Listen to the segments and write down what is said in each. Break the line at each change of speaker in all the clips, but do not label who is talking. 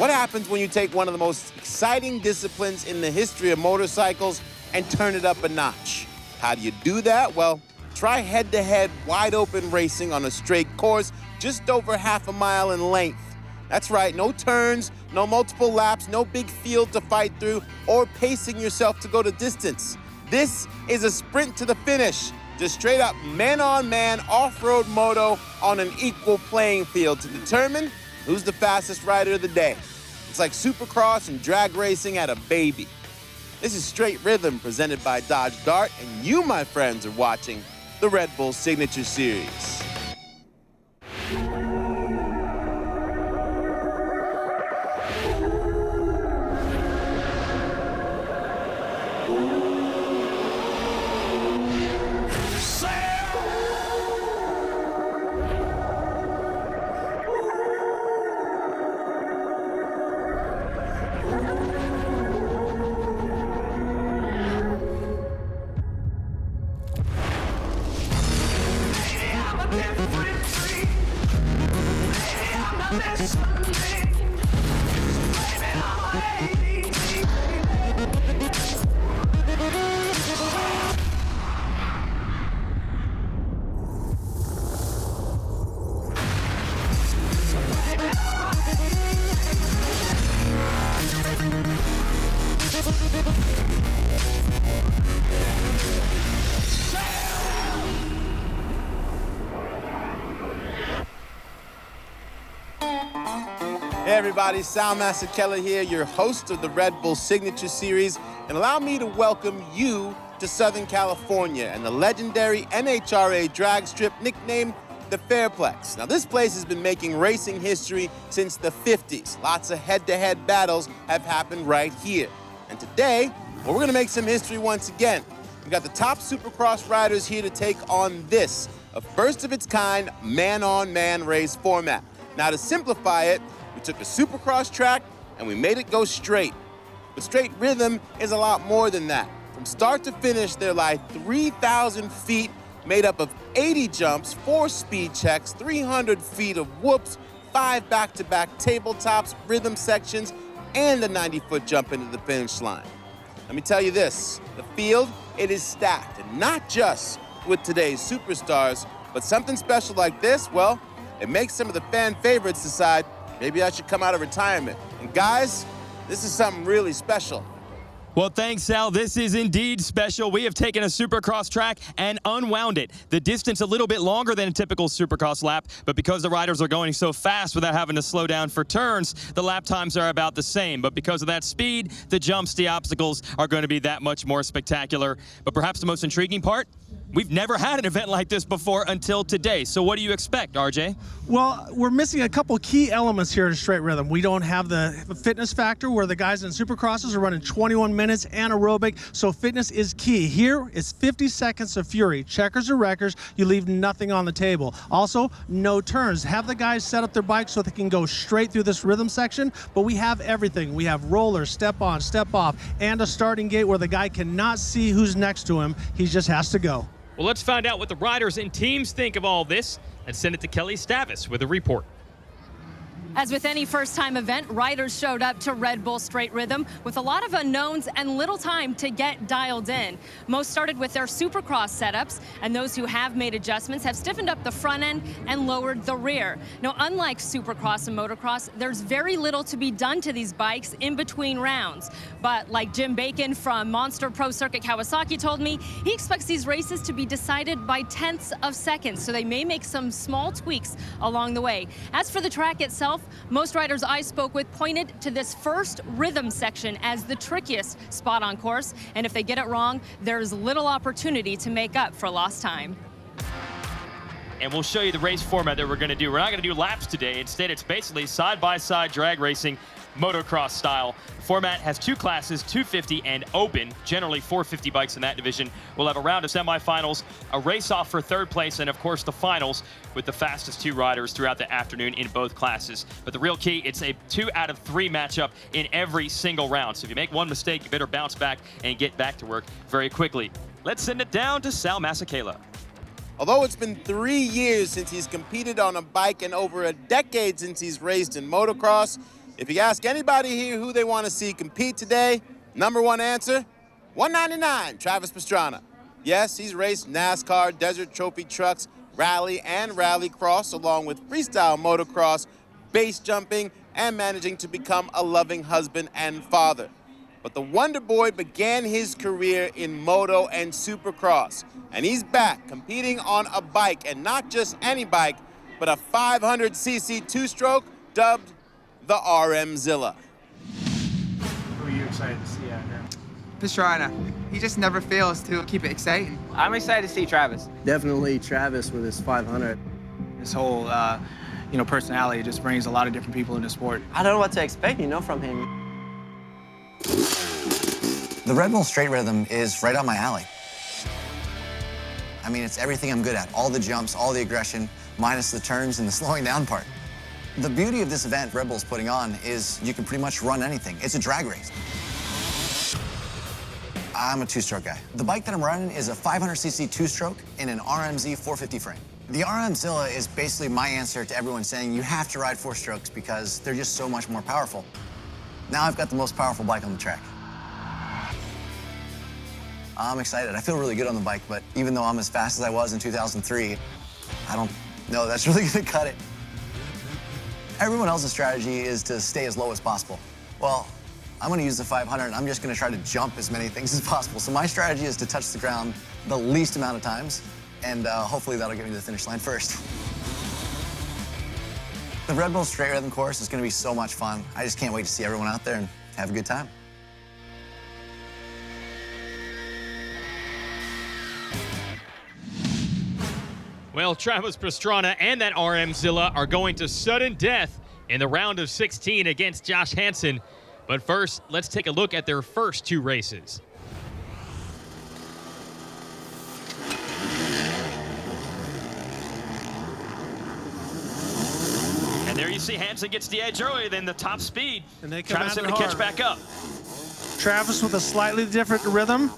What happens when you take one of the most exciting disciplines in the history of motorcycles and turn it up a notch? How do you do that? Well, try head-to-head wide-open racing on a straight course just over half a mile in length. That's right, no turns, no multiple laps, no big field to fight through, or pacing yourself to go the distance. This is a sprint to the finish, just straight up man-on-man off-road moto on an equal playing field to determine who's the fastest rider of the day. It's like Supercross and drag racing at a baby. This is Straight Rhythm presented by Dodge Dart, and you, my friends, are watching the Red Bull Signature Series. Hey everybody, Sal Masekela here, your host of the Red Bull Signature Series, and allow me to welcome you to Southern California and the legendary NHRA drag strip nicknamed the Fairplex. Now this place has been making racing history since the 50s. Lots of head-to-head battles have happened right here. And today, well, we're gonna make some history once again. We've got the top Supercross riders here to take on this, a first of its kind man-on-man race format. Now to simplify it, we took a Supercross track and we made it go straight. But Straight Rhythm is a lot more than that. From start to finish, they're like 3,000 feet made up of 80 jumps, 4 speed checks, 300 feet of whoops, 5 back-to-back tabletops, rhythm sections, and a 90-foot jump into the finish line. Let me tell you this, the field, it is stacked, and not just with today's superstars, but something special like this, well, it makes some of the fan favorites decide, maybe I should come out of retirement. And guys, this is something really special.
Well, thanks, Sal. This is indeed special. We have taken a Supercross track and unwound it. The distance a little bit longer than a typical Supercross lap, but because the riders are going so fast without having to slow down for turns, the lap times are about the same. But because of that speed, the jumps, the obstacles are going to be that much more spectacular. But perhaps the most intriguing part, we've never had an event like this before until today. So what do you expect, RJ?
Well, we're missing a couple key elements here in Straight Rhythm. We don't have the fitness factor where the guys in Supercrosses are running 21 minutes anaerobic, so fitness is key. Here, it's 50 seconds of fury. Checkers or wreckers, you leave nothing on the table. Also, no turns. Have the guys set up their bikes so they can go straight through this rhythm section, but we have everything. We have rollers, step on, step off, and a starting gate where the guy cannot see who's next to him. He just has to go.
Well, let's find out what the riders and teams think of all this and send it to Kelly Stavis with a report.
As with any first-time event, riders showed up to Red Bull Straight Rhythm with a lot of unknowns and little time to get dialed in. Most started with their Supercross setups, and those who have made adjustments have stiffened up the front end and lowered the rear. Now, unlike Supercross and motocross, there's very little to be done to these bikes in between rounds. But like Jim Bacon from Monster Pro Circuit Kawasaki told me, he expects these races to be decided by tenths of seconds, so they may make some small tweaks along the way. As for the track itself, most riders I spoke with pointed to this first rhythm section as the trickiest spot on course, and if they get it wrong, there's little opportunity to make up for lost time.
And we'll show you the race format that we're going to do. We're not going to do laps today. Instead, it's basically side-by-side drag racing, motocross style. The format has 2 classes, 250 and open, generally 450 bikes in that division. We'll have a round of semifinals, a race-off for 3rd place, and of course the finals with the fastest 2 riders throughout the afternoon in both classes. But the real key, it's a 2 out of 3 matchup in every single round. So if you make one mistake, you better bounce back and get back to work very quickly. Let's send it down to Sal Masekela.
Although it's been 3 years since he's competed on a bike and over a decade since he's raced in motocross, If you ask anybody here who they want to see compete today, number one answer, 199, Travis Pastrana. Yes, he's raced NASCAR, Desert Trophy trucks, rally and rallycross, along with freestyle motocross, base jumping, and managing to become a loving husband and father. But the Wonder Boy began his career in moto and Supercross, and he's back competing on a bike, and not just any bike, but a 500cc two-stroke dubbed the RMzilla.
Who are you excited to see out here?
Pastrana. He just never fails to keep it exciting.
I'm excited to see Travis.
Definitely Travis with his 500.
His whole, personality just brings a lot of different people into sport.
I don't know what to expect, from him.
The Red Bull straight rhythm is right on my alley. I mean, it's everything I'm good at. All the jumps, all the aggression, minus the turns and the slowing down part. The beauty of this event Red Bull's putting on is you can pretty much run anything. It's a drag race. I'm a two-stroke guy. The bike that I'm running is a 500cc two-stroke in an RMZ 450 frame. The RMzilla is basically my answer to everyone saying you have to ride four strokes because they're just so much more powerful. Now I've got the most powerful bike on the track. I'm excited. I feel really good on the bike, but even though I'm as fast as I was in 2003, I don't know that's really gonna cut it. Everyone else's strategy is to stay as low as possible. Well, I'm gonna use the 500, and I'm just gonna try to jump as many things as possible. So my strategy is to touch the ground the least amount of times, and hopefully that'll get me to the finish line first. The Red Bull straight rhythm course is gonna be so much fun. I just can't wait to see everyone out there and have a good time.
Well, Travis Pastrana and that RMzilla are going to sudden death in the round of 16 against Josh Hansen. But first, let's take a look at their first two races. And there you see Hansen gets the edge earlier than the top speed.
And they come
Travis
at it
able to
hard.
catch back up.
Travis with a slightly different rhythm.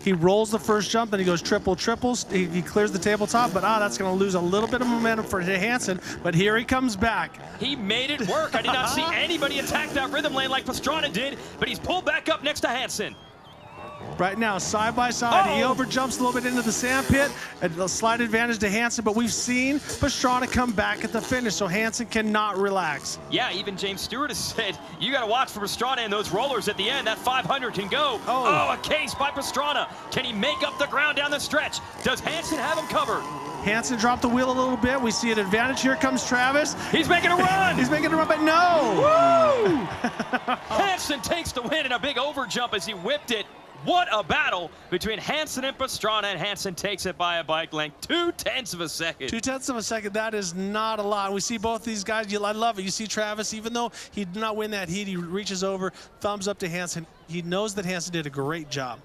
He rolls the first jump, then he goes triples. He clears the tabletop, but that's going to lose a little bit of momentum for Hansen. But here he comes back.
He made it work. I did not see anybody attack that rhythm lane like Pastrana did, but he's pulled back up next to Hansen.
Right now, side by side, he overjumps a little bit into the sand pit, a slight advantage to Hansen, but we've seen Pastrana come back at the finish, so Hansen cannot relax.
Yeah, even James Stewart has said, you got to watch for Pastrana and those rollers at the end. That 500 can go. Oh, a case by Pastrana. Can he make up the ground down the stretch? Does Hansen have him covered?
Hansen dropped the wheel a little bit. We see an advantage. Here comes Travis.
He's making a run.
He's making a run, but no.
Woo! Hansen takes the win in a big overjump as he whipped it. What a battle between Hansen and Pastrana, and Hansen takes it by a bike length, 0.2 of a second.
0.2 of a second, that is not a lot. We see both these guys, I love it. You see Travis, even though he did not win that heat, he reaches over, thumbs up to Hansen. He knows that Hansen did a great job.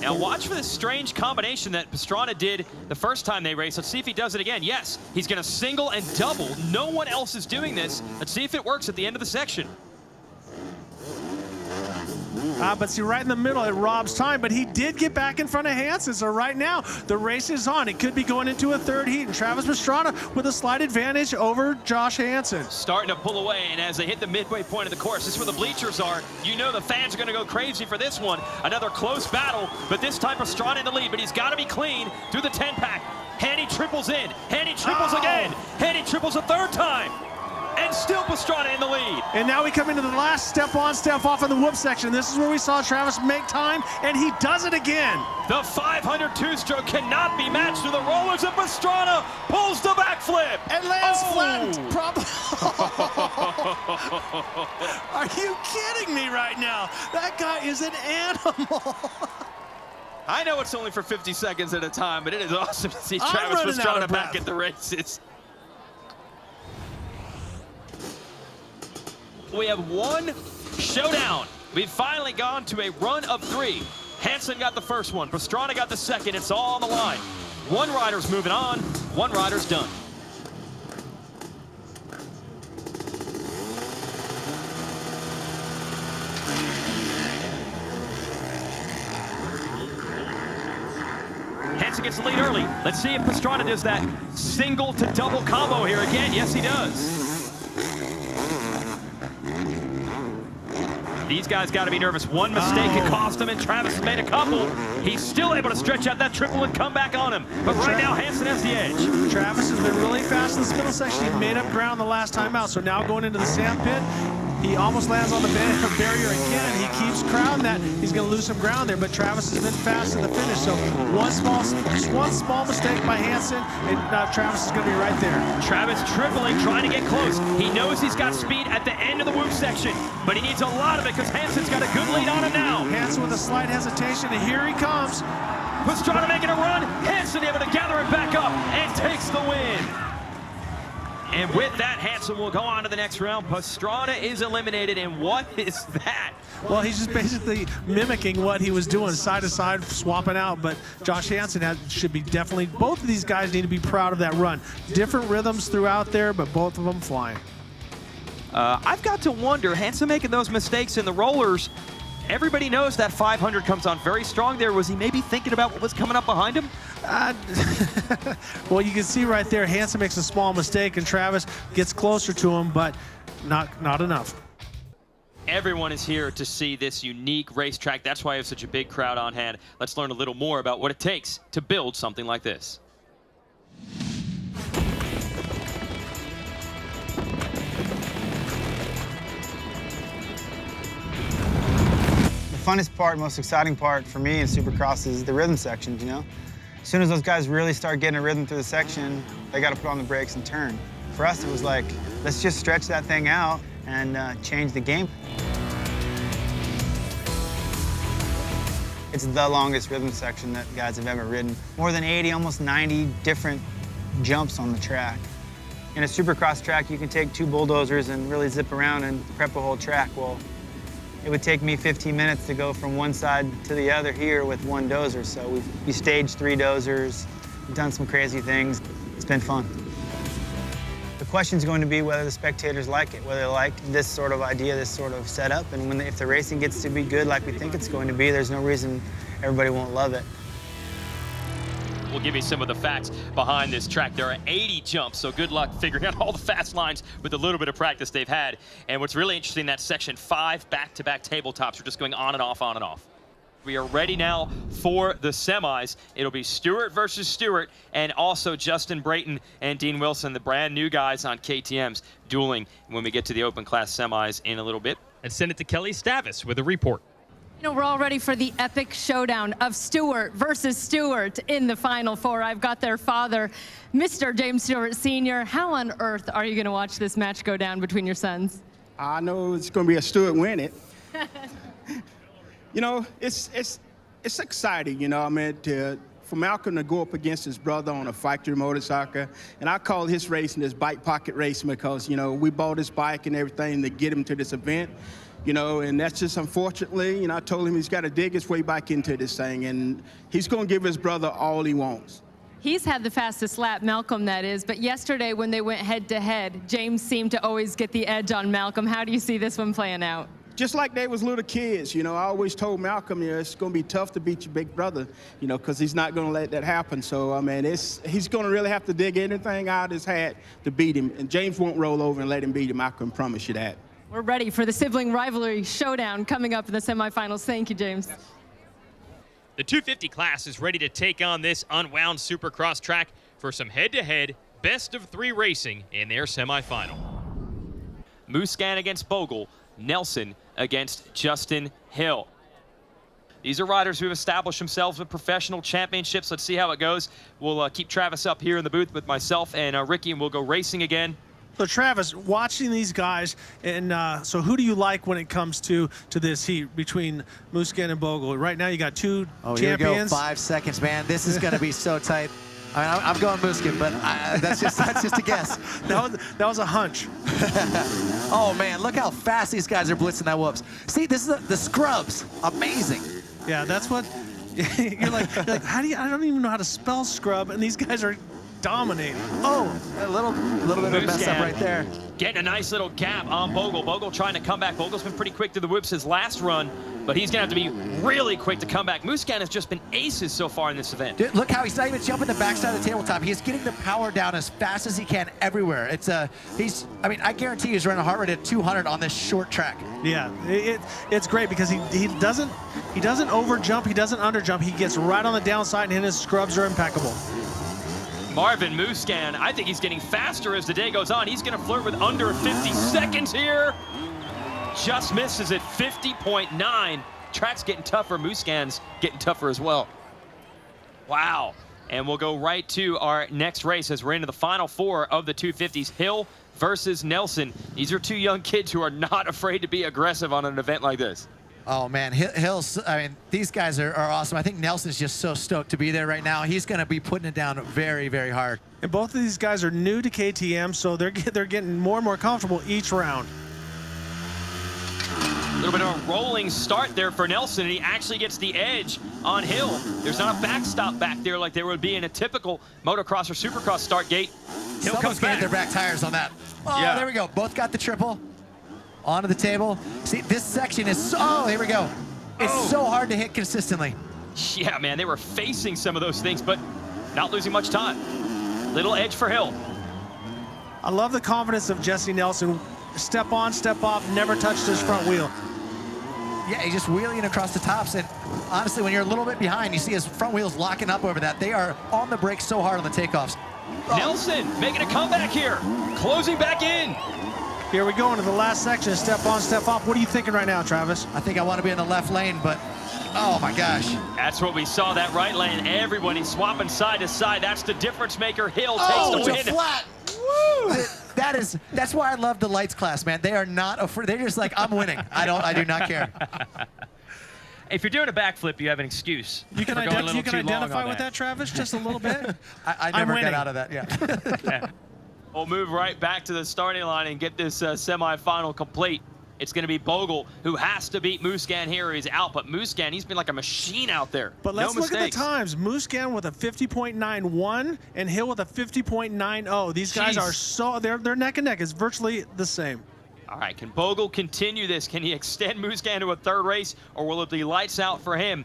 Now watch for this strange combination that Pastrana did the first time they raced. Let's see if he does it again. Yes, he's going to single and double. No one else is doing this. Let's see if it works at the end of the section.
But see, right in the middle, it robs time, but he did get back in front of Hansen. So right now, the race is on. It could be going into a third heat, and Travis Pastrana with a slight advantage over Josh Hansen.
Starting to pull away, and as they hit the midway point of the course, this is where the bleachers are. You know the fans are going to go crazy for this one. Another close battle, but this time Pastrana in the lead, but he's got to be clean through the 10-pack. Handy triples in. Handy triples again. Handy triples a third time. And still Pastrana in the lead.
And now we come into the last step on, step off in the whoop section. This is where we saw Travis make time, and he does it again.
The 500 two-stroke cannot be matched to the rollers, and Pastrana pulls the backflip.
And lands flat. Are you kidding me right now? That guy is an animal.
I know it's only for 50 seconds at a time, but it is awesome to see Travis Pastrana back at the races. We have one showdown. We've finally gone to a run of 3. Hansen got the first one. Pastrana got the second. It's all on the line. One rider's moving on. One rider's done. Hansen gets the lead early. Let's see if Pastrana does that single to double combo here again. Yes, he does. These guys got to be nervous. One mistake could cost him, and Travis has made a couple. He's still able to stretch out that triple and come back on him. But right now, Hansen has the edge.
Travis has been really fast in this middle section. He made up ground the last time out. So now going into the sand pit, he almost lands on the barrier again. He keeps crowding that. He's going to lose some ground there, but Travis has been fast in the finish. So one small mistake by Hansen, and Travis is going to be right there.
Travis tripling, trying to get close. He knows he's got speed at the end of the whoop section, but he needs a lot of it because Hansen's got a good lead on him now.
Hansen with a slight hesitation, and here he comes.
Pastrana making a run. Hansen able to gather it back up and takes the win. And with that, Hansen will go on to the next round. Pastrana is eliminated, and what is that?
Well, he's just basically mimicking what he was doing, side to side, swapping out. But Josh Hansen should be definitely, both of these guys need to be proud of that run. Different rhythms throughout there, but both of them flying.
I've got to wonder, Hansen making those mistakes in the rollers, everybody knows that 500 comes on very strong there. Was he maybe thinking about what was coming up behind him?
Well, you can see right there, Hansen makes a small mistake, and Travis gets closer to him, but not enough.
Everyone is here to see this unique racetrack. That's why I have such a big crowd on hand. Let's learn a little more about what it takes to build something like this.
The funnest part, most exciting part for me in Supercross is the rhythm sections, you know? As soon as those guys really start getting a rhythm through the section, they got to put on the brakes and turn. For us, it was like, let's just stretch that thing out and change the game. It's the longest rhythm section that guys have ever ridden. More than 80, almost 90 different jumps on the track. In a Supercross track, you can take 2 bulldozers and really zip around and prep a whole track. Well, it would take me 15 minutes to go from one side to the other here with 1 dozer. So we staged 3 dozers, we've done some crazy things. It's been fun. The question's going to be whether the spectators like it, whether they like this sort of idea, this sort of setup. And if the racing gets to be good like we think it's going to be, there's no reason everybody won't love it.
We'll give you some of the facts behind this track. There are 80 jumps, so good luck figuring out all the fast lines with a little bit of practice they've had. And what's really interesting, that section 5 back-to-back tabletops are just going on and off, on and off. We are ready now for the semis. It'll be Stewart versus Stewart, and also Justin Brayton and Dean Wilson, the brand new guys on KTMs, dueling when we get to the open class semis in a little bit. And send it to Kelly Stavis with a report.
You know, we're all ready for the epic showdown of Stewart versus Stewart in the Final Four. I've got their father, Mr. James Stewart Sr. How on earth are you going to watch this match go down between your sons?
I know it's going to be a Stewart win it. You know, it's exciting, you know, I mean, for Malcolm to go up against his brother on a factory motorcycle. And I call his racing this bike pocket racing because, you know, we bought his bike and everything to get him to this event. You know, and that's just unfortunately, you know, I told him he's got to dig his way back into this thing, and he's going to give his brother all he wants.
He's had the fastest lap, Malcolm that is, but yesterday when they went head-to-head, James seemed to always get the edge on Malcolm. How do you see this one playing out?
Just like they was little kids, you know, I always told Malcolm, you know, it's going to be tough to beat your big brother, you know, because he's not going to let that happen. So, I mean, he's going to really have to dig anything out of his hat to beat him, and James won't roll over and let him beat him, I can promise you that.
We're ready for the sibling rivalry showdown coming up in the semifinals. Thank you, James.
The 250 class is ready to take on this unwound Supercross track for some head-to-head best-of-3 racing in their semifinal. Muscan against Bogle, Nelson against Justin Hill. These are riders who have established themselves with professional championships. Let's see how it goes. We'll keep Travis up here in the booth with myself and Ricky, and we'll go racing again.
So Travis, watching these guys, and so who do you like when it comes to this heat between Muscan and Bogle? Right now you got 2 champions.
Here we go, 5 seconds, man. This is going to be so tight. I mean, I'm going Muscan, but that's just a guess.
that was a hunch.
Oh man, look how fast these guys are blitzing that whoops. See, this is the scrubs. Amazing.
Yeah, that's what you're like. How do you? I don't even know how to spell scrub, and these guys are dominating.
Oh, a little bit of a mess up right there.
Getting a nice little gap on Bogle. Bogle trying to come back. Bogle's been pretty quick to the whoops his last run, but he's going to have to be really quick to come back. Musquin has just been aces so far in this event.
Dude, look how he's not even jumping the backside of the tabletop. He's getting the power down as fast as he can everywhere. It's I mean, I guarantee he's running a heart rate at 200 on this short track.
Yeah, it's great because he doesn't over jump, he doesn't under jump. He gets right on the downside, and his scrubs are impeccable.
Marvin Musquin, I think he's getting faster as the day goes on. He's going to flirt with under 50 seconds here. Just misses at 50.9. Track's getting tougher. Musquin's getting tougher as well. Wow. And we'll go right to our next race as we're into the final 4 of the 250s. Hill versus Nelson. These are 2 young kids who are not afraid to be aggressive on an event like this.
Oh, man, Hill's, I mean, these guys are awesome. I think Nelson's just so stoked to be there right now. He's going to be putting it down very, very hard.
And both of these guys are new to KTM, so they're getting more and more comfortable each round.
A little bit of a rolling start there for Nelson, and he actually gets the edge on Hill. There's not a backstop back there like there would be in a typical motocross or supercross start gate. Hill comes back.
Their back tires on that. Oh, yeah. There we go. Both got the triple. Onto the table. See, this section is so, oh, here we go. It's so hard to hit consistently.
Yeah, man, they were facing some of those things, but not losing much time. Little edge for Hill.
I love the confidence of Jesse Nelson. Step on, step off, never touched his front wheel.
Yeah, he's just wheeling across the tops, and honestly, when you're a little bit behind, you see his front wheels locking up over that. They are on the brakes so hard on the takeoffs.
Nelson making a comeback here, closing back in.
Here we go into the last section, step on, step off. What are you thinking right now, Travis?
I think I want to be in the left lane, but oh my gosh.
That's what we saw, that right lane. Everybody swapping side to side. That's the difference maker. Hill takes the win.
It's a flat. Woo! That's why I love the lights class, man. They are not afraid. They're just like, I'm winning. I do not care.
If you're doing a backflip, you have an excuse.
You can identify with that, Travis, just a little bit?
I never got out of that, yeah.
We'll move right back to the starting line and get this semifinal complete. It's going to be Bogle who has to beat Musquin here. He's out, but Musquin, he's been like a machine out there.
But let's look at the times. Musquin with a 50.91 and Hill with a 50.90. These guys are so, they're neck and neck. It's virtually the same.
All right, can Bogle continue this? Can he extend Musquin to a 3rd race, or will it be lights out for him?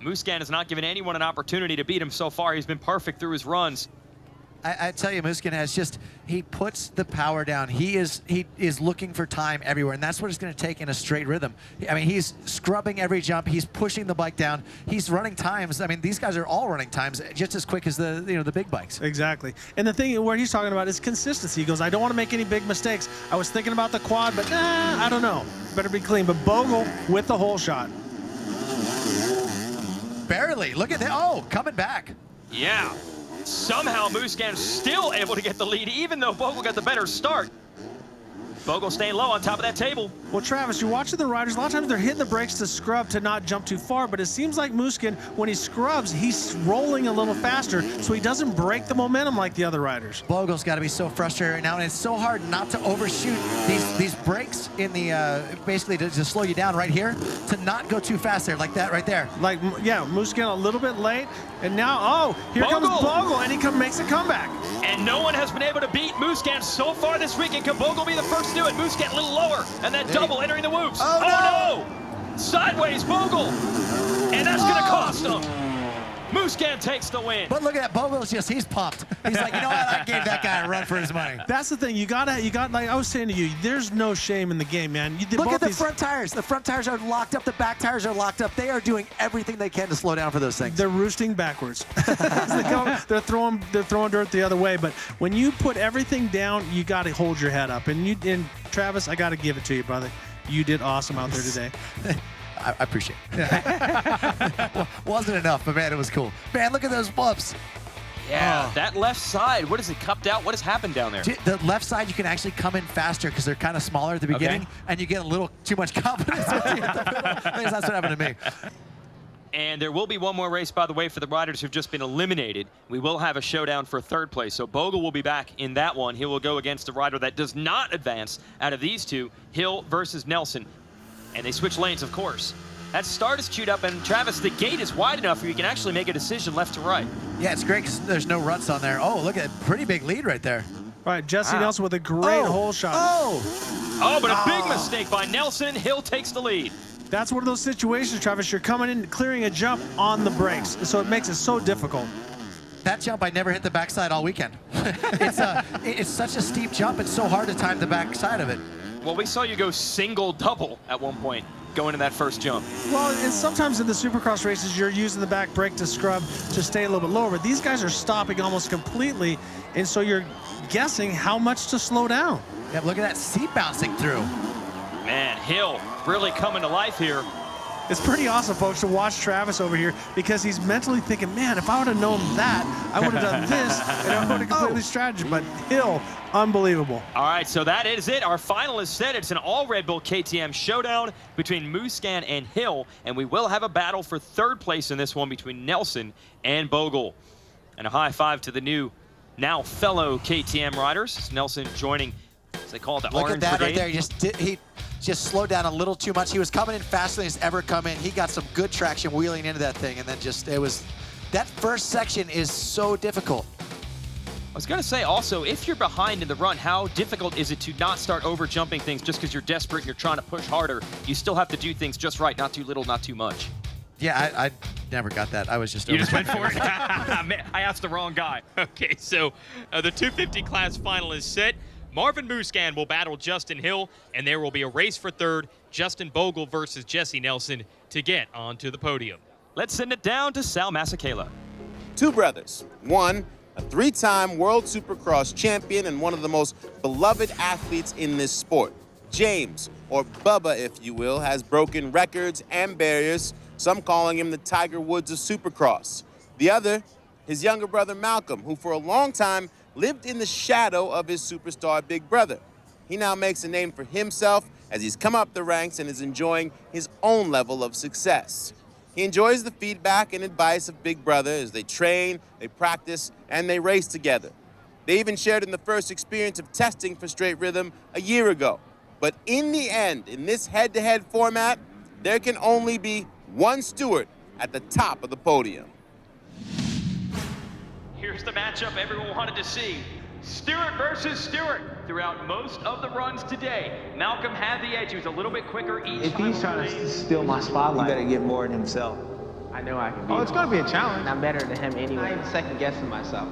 Musquin has not given anyone an opportunity to beat him so far. He's been perfect through his runs.
I tell you, Musquin has just, he puts the power down. He is looking for time everywhere, and that's what it's going to take in a straight rhythm. I mean, he's scrubbing every jump. He's pushing the bike down. He's running times. I mean, these guys are all running times just as quick as the big bikes.
Exactly. And the thing where he's talking about is consistency. He goes, I don't want to make any big mistakes. I was thinking about the quad, but I don't know. Better be clean. But Bogle with the whole shot.
Barely. Look at that. Oh, coming back.
Yeah. Somehow Musquin still able to get the lead, even though Bogle got the better start. Bogle staying low on top of that table.
Well, Travis, you're watching the riders. A lot of times they're hitting the brakes to scrub to not jump too far, but it seems like Musquin, when he scrubs, he's rolling a little faster, so he doesn't break the momentum like the other riders.
Bogle's got to be so frustrated right now, and it's so hard not to overshoot these brakes in the, basically to slow you down right here, to not go too fast there, like that right there.
Like, yeah, Musquin a little bit late, and now, here comes Bogle, and he makes a comeback.
And no one has been able to beat Musquin so far this weekend. Can Bogle be the first to do it? Musquin a little lower, and that double entering the whoops. Oh no! Sideways Bogle, and that's going to cost him. Musquin takes the win.
But look at that, Bogle's he's pumped. He's like, you know what, I gave that guy a run for his money.
That's the thing, you got, like I was saying to you, there's no shame in the game, man.
Look at the front tires. The front tires are locked up, the back tires are locked up. They are doing everything they can to slow down for those things.
They're roosting backwards. They're throwing dirt the other way, but when you put everything down, you got to hold your head up. And Travis, I got to give it to you, brother. You did awesome out there today.
I appreciate it. Wasn't enough, but man, it was cool. Man, look at those whoops.
Yeah, that left side, what is it, cupped out? What has happened down there?
The left side, you can actually come in faster because they're kind of smaller at the beginning, and you get a little too much confidence. That's what happened to me.
And there will be one more race, by the way, for the riders who've just been eliminated. We will have a showdown for 3rd place. So Bogle will be back in that one. He will go against a rider that does not advance out of these two, Hill versus Nelson. And they switch lanes, of course. That start is queued up, and Travis, the gate is wide enough where you can actually make a decision left to right.
Yeah, it's great because there's no ruts on there. Oh, look at that pretty big lead right there.
All right, Jesse Nelson with a great hole shot.
But a big mistake by Nelson. Hill takes the lead.
That's one of those situations, Travis. You're coming in, clearing a jump on the brakes, so it makes it so difficult.
That jump, I never hit the backside all weekend. It's such a steep jump. It's so hard to time the backside of it.
Well, we saw you go single-double at one point going to that first jump.
Well, and sometimes in the Supercross races, you're using the back brake to scrub to stay a little bit lower. But these guys are stopping almost completely, and so you're guessing how much to slow down.
Yeah, look at that seat bouncing through.
Man, Hill really coming to life here.
It's pretty awesome, folks, to watch Travis over here because he's mentally thinking, man, if I would have known that, I would have done this, and I would have completely strategy. But Hill, unbelievable.
All right, so that is it. Our finalists said it's an all Red Bull KTM showdown between Musquin and Hill, and we will have a battle for third place in this one between Nelson and Bogle. And a high five to the new, now fellow KTM riders. It's Nelson joining, as they call it, the
Look
Orange
at that
Brigade.
right there. He just slowed down a little too much. He was coming in faster than he's ever come in. He got some good traction wheeling into that thing, and then that first section is so difficult.
I was going to say also, if you're behind in the run, how difficult is it to not start over jumping things just because you're desperate and you're trying to push harder? You still have to do things just right, not too little, not too much.
Yeah, I never got that. I was just
You just went for it? I asked the wrong guy. Okay, so the 250 class final is set. Marvin Musquin will battle Justin Hill, and there will be a race for third, Justin Bogle versus Jesse Nelson, to get onto the podium. Let's send it down to Sal Masekela.
Two brothers. One, a three-time World Supercross champion and one of the most beloved athletes in this sport. James, or Bubba if you will, has broken records and barriers, some calling him the Tiger Woods of Supercross. The other, his younger brother Malcolm, who for a long time lived in the shadow of his superstar big brother. He now makes a name for himself as he's come up the ranks and is enjoying his own level of success. He enjoys the feedback and advice of big brother as they train, they practice, and they race together. They even shared in the first experience of testing for straight rhythm a year ago. But in the end, in this head-to-head format, there can only be one Stewart at the top of the podium.
Here's the matchup everyone wanted to see. Stewart versus Stewart. Throughout most of the runs today, Malcolm had the edge. He was a little bit quicker each
If
time.
he's trying to steal my spotlight, you better get more than himself. I know I can beat him.
it's going to be a challenge.
I'm better than him anyway. I'm second guessing myself.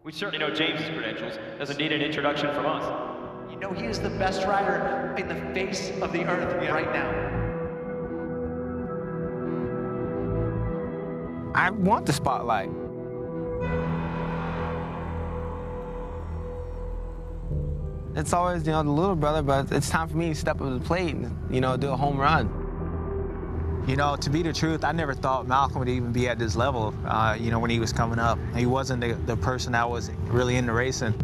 We certainly know James's credentials. Doesn't need an introduction from us.
You know, he is the best rider in the face of the earth right now.
I want the spotlight. It's always, the little brother, but it's time for me to step up to the plate and, do a home run.
To be the truth, I never thought Malcolm would even be at this level, when he was coming up. He wasn't the person that was really into racing.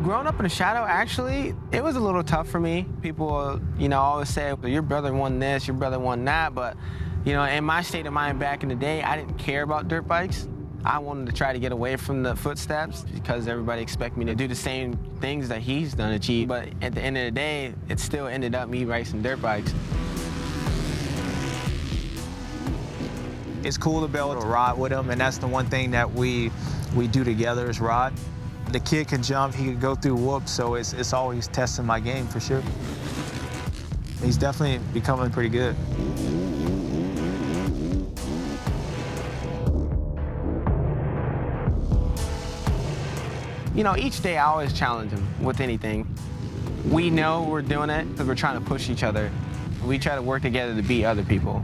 Growing up in the shadow, actually, it was a little tough for me. People, always say, well, your brother won this, your brother won that, but in my state of mind back in the day, I didn't care about dirt bikes. I wanted to try to get away from the footsteps because everybody expected me to do the same things that he's done achieve. But at the end of the day, it still ended up me racing dirt bikes.
It's cool to be able to ride with him, and that's the one thing that we do together is ride. The kid can jump, he can go through whoops, so it's always testing my game for sure. He's definitely becoming pretty good.
Each day I always challenge him with anything. We know we're doing it because we're trying to push each other. We try to work together to beat other people.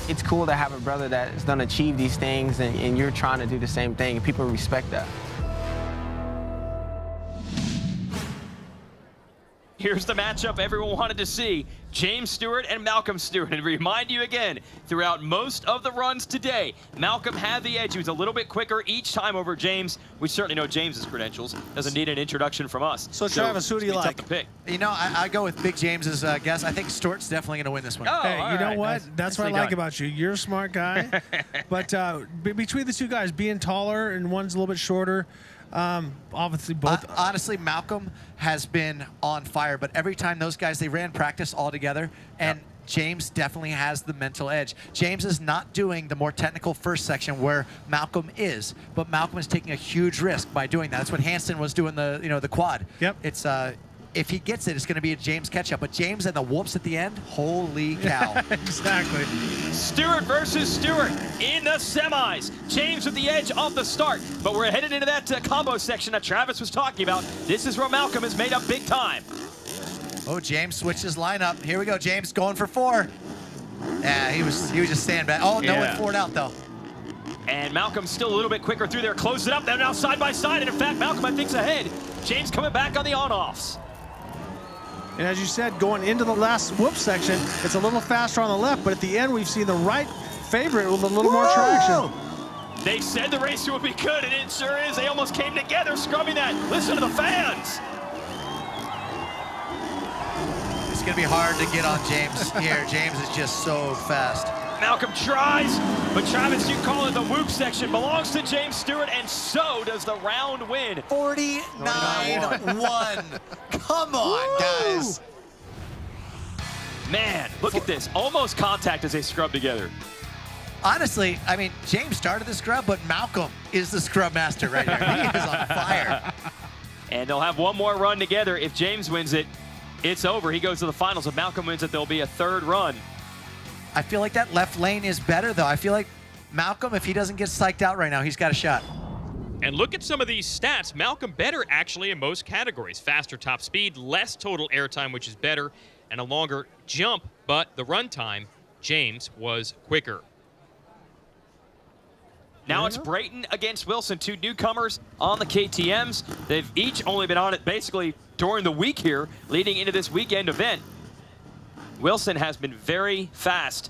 It's cool to have a brother that's done achieve these things and you're trying to do the same thing, and people respect that.
Here's the matchup everyone wanted to see. James Stewart and Malcolm Stewart. And remind you again, throughout most of the runs today, Malcolm had the edge. He was a little bit quicker each time over James. We certainly know James's credentials. Doesn't need an introduction from us.
So Travis, who do you like?
Tough to pick.
I go with Big James's guess. I think Stewart's definitely going to win this one.
Oh,
hey, you know
right.
what? That's what I like about you. You're a smart guy. But between the two guys, being taller and one's a little bit shorter, obviously both.
Honestly, Malcolm has been on fire, but every time those guys, they ran practice all together, and James definitely has the mental edge. James is not doing the more technical first section where Malcolm is, but Malcolm is taking a huge risk by doing that. That's what Hansen was doing the quad.
Yep.
It's if he gets it, it's going to be a James catch-up. But James and the whoops at the end, holy cow.
Exactly.
Stewart versus Stewart in the semis. James with the edge off the start, but we're headed into that combo section that Travis was talking about. This is where Malcolm is made up big time.
Oh, James switched his lineup. Here we go, James going for 4. Yeah, he was just staying back. Oh, no one forward out, though.
And Malcolm's still a little bit quicker through there. Closes it up. They're now side by side. And in fact, Malcolm, I think, is ahead. James coming back on the on-offs.
And as you said, going into the last whoop section, it's a little faster on the left, but at the end, we've seen the right favorite with a little more traction.
They said the race would be good, and it sure is. They almost came together, scrubbing that. Listen to the fans.
It's going to be hard to get on James here. James is just so fast.
Malcolm tries, but Travis, you call it the whoop section, belongs to James Stewart, and so does the round win.
49-1. Come on, guys.
Man, look at this. Almost contact as they scrub together.
Honestly, I mean, James started the scrub, but Malcolm is the scrub master right here. He is on fire.
And they'll have one more run together. If James wins it, it's over. He goes to the finals. If Malcolm wins it, there'll be a third run.
I feel like that left lane is better, though. I feel like Malcolm, if he doesn't get psyched out right now, he's got a shot.
And look at some of these stats. Malcolm better actually in most categories. Faster top speed, less total airtime, which is better, and a longer jump, but the run time, James was quicker.
Now it's Brayton against Wilson, 2 newcomers on the KTMs. They've each only been on it basically during the week here, leading into this weekend event. Wilson has been very fast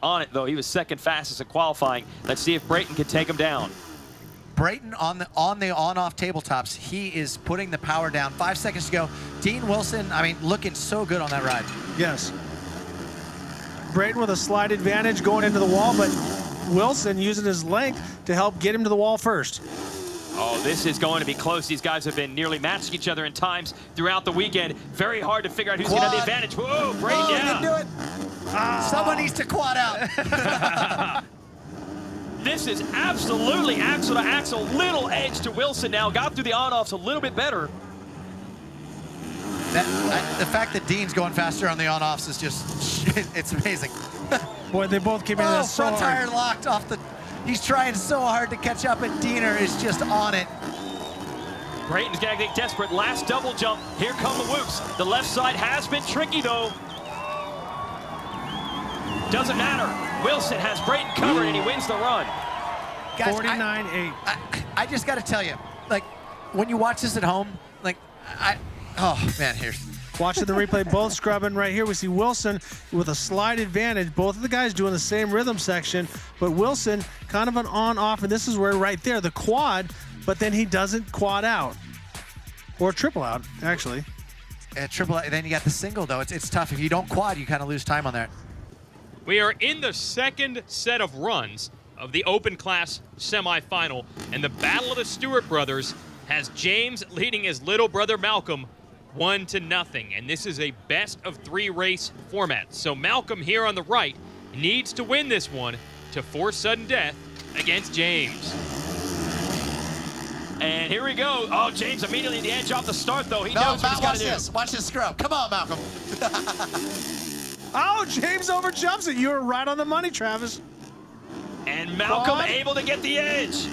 on it, though. He was second fastest in qualifying. Let's see if Brayton can take him down.
Brayton on the on-off tabletops, he is putting the power down. 5 seconds to go. Dean Wilson, I mean, looking so good on that ride.
Yes. Brayton with a slight advantage going into the wall, but Wilson using his length to help get him to the wall first.
Oh, this is going to be close. These guys have been nearly matching each other in times throughout the weekend. Very hard to figure out who's going to have the advantage. Whoa, Brayton,
He didn't do it. Someone needs to quad out.
This is absolutely axle to axle. Little edge to Wilson now. Got through the on-offs a little bit better.
The fact that Dean's going faster on the on-offs is just, it's amazing.
Boy, they both came in that so
front tire
hard.
locked off the, he's trying so hard to catch up, and Diener is just on it.
Brayton's gonna get desperate. Last double jump. Here come the whoops. The left side has been tricky, though. Doesn't matter. Wilson has Brayton covered, and he wins the run.
49-8.
I just got to tell you, like, when you watch this at home, like, oh, man, here's.
Watching the replay, both scrubbing right here. We see Wilson with a slight advantage. Both of the guys doing the same rhythm section, but Wilson kind of an on-off, and this is where right there, the quad, but then he doesn't quad out. Or triple out, actually.
Triple out, then you got the single, though. It's tough. If you don't quad, you kind of lose time on that.
We are in the second set of runs of the open class semifinal, and the battle of the Stewart brothers has James leading his little brother Malcolm 1-0, and this is a best of 3 race format. So Malcolm here on the right needs to win this one to force sudden death against James.
And here we go. Oh, James immediately the edge off the start, though. He knows what he's got to do.
Watch this scrub. Come on, Malcolm.
Oh, James overjumps it. You were right on the money, Travis.
And Malcolm able to get the edge.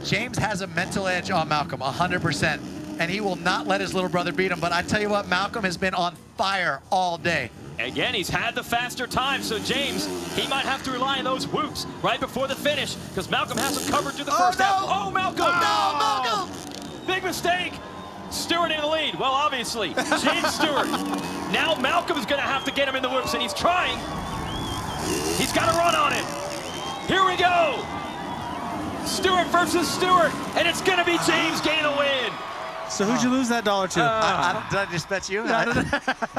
James has a mental edge on Malcolm, 100%. And he will not let his little brother beat him. But I tell you what, Malcolm has been on fire all day.
Again, he's had the faster time, so James, he might have to rely on those whoops right before the finish, because Malcolm has him covered through the first half. Oh, Malcolm!
No, Malcolm!
Big mistake. Stewart in the lead. Well, obviously, James Stewart. Now Malcolm's going to have to get him in the whoops, and he's trying. He's got to run on it. Here we go. Stewart versus Stewart, and it's going to be James getting a win.
So who'd you lose that dollar to?
Did I just bet you?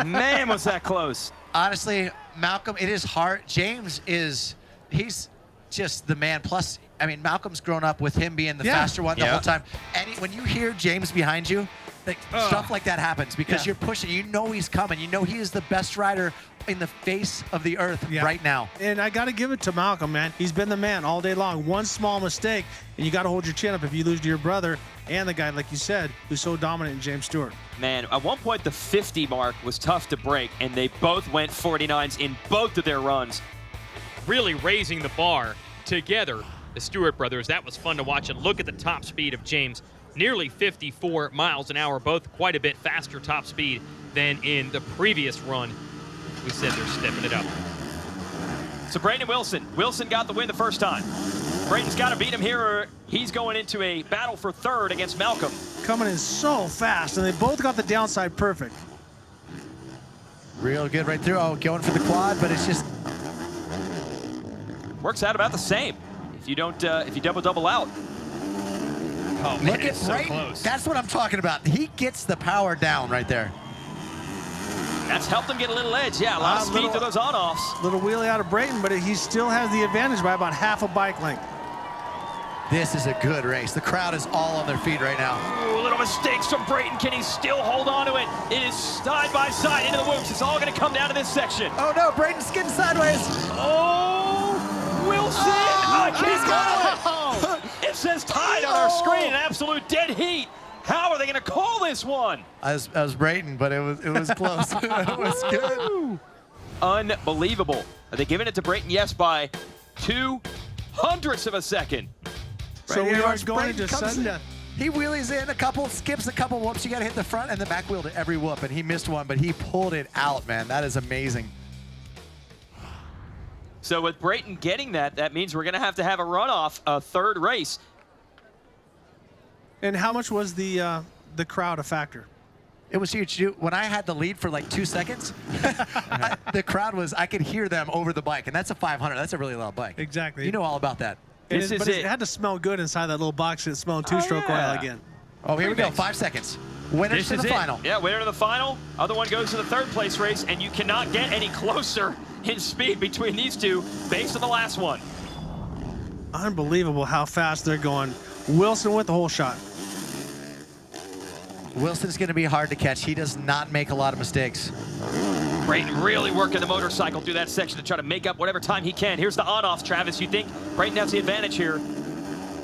Man, was that close.
Honestly, Malcolm, it is hard. James he's just the man. Plus, I mean, Malcolm's grown up with him being the faster one the whole time. And when you hear James behind you, stuff like that happens because you're pushing. You know he's coming. You know he is the best rider in the face of the earth right now.
And I got to give it to Malcolm, man. He's been the man all day long. One small mistake, and you got to hold your chin up if you lose to your brother and the guy, like you said, who's so dominant in James Stewart.
Man, at one point the 50 mark was tough to break, and they both went 49s in both of their runs.
Really raising the bar together, the Stewart brothers. That was fun to watch. And look at the top speed of James. Nearly 54 miles an hour, both quite a bit faster top speed than in the previous run. We said they're stepping it up.
So Brayton and Wilson. Wilson got the win the first time. Brayton's got to beat him here, or he's going into a battle for third against Malcolm.
Coming in so fast, and they both got the downside perfect.
Real good right through. Oh, going for the quad, but it's just
works out about the same if you don't if you double out.
Oh, man,
look at
it's so
Brayton.
close.
That's what I'm talking about. He gets the power down right there.
That's helped him get a little edge. Yeah, a lot of speed to those on-offs.
Little wheelie out of Brayton, but he still has the advantage by about half a bike length.
This is a good race. The crowd is all on their feet right now.
Ooh, little mistakes from Brayton. Can he still hold on to it? It is side by side into the whoops. It's all going to come down to this section.
Oh no, Brayton's getting sideways.
Oh, Wilson! He's got it! It says tied on our screen, an absolute dead heat. How are they going to call this one?
I was Brayton, but it was close. It was good.
Unbelievable. Are they giving it to Brayton? Yes, by 0.02 of a second.
So we are going into sudden death.
He wheelies in a couple, skips a couple whoops. You got to hit the front and the back wheel to every whoop, and he missed one, but he pulled it out, man. That is amazing.
So with Brayton getting that, that means we're going to have a runoff, a third race.
And how much was the crowd a factor?
It was huge. When I had the lead for like 2 seconds, the crowd was, I could hear them over the bike, and that's a 500. That's a really loud bike.
Exactly.
You know all about that.
But it had to smell good inside that little box. It smelled two-stroke oil again.
Oh, here we go. 5 seconds. Winner to the final.
Yeah, winner to the final. Other one goes to the third place race, and you cannot get any closer in speed between these two based on the last one.
Unbelievable how fast they're going. Wilson with the whole shot.
Wilson's going to be hard to catch. He does not make a lot of mistakes.
Brayton really working the motorcycle through that section to try to make up whatever time he can. Here's the on-offs, Travis. You think Brayton has the advantage here?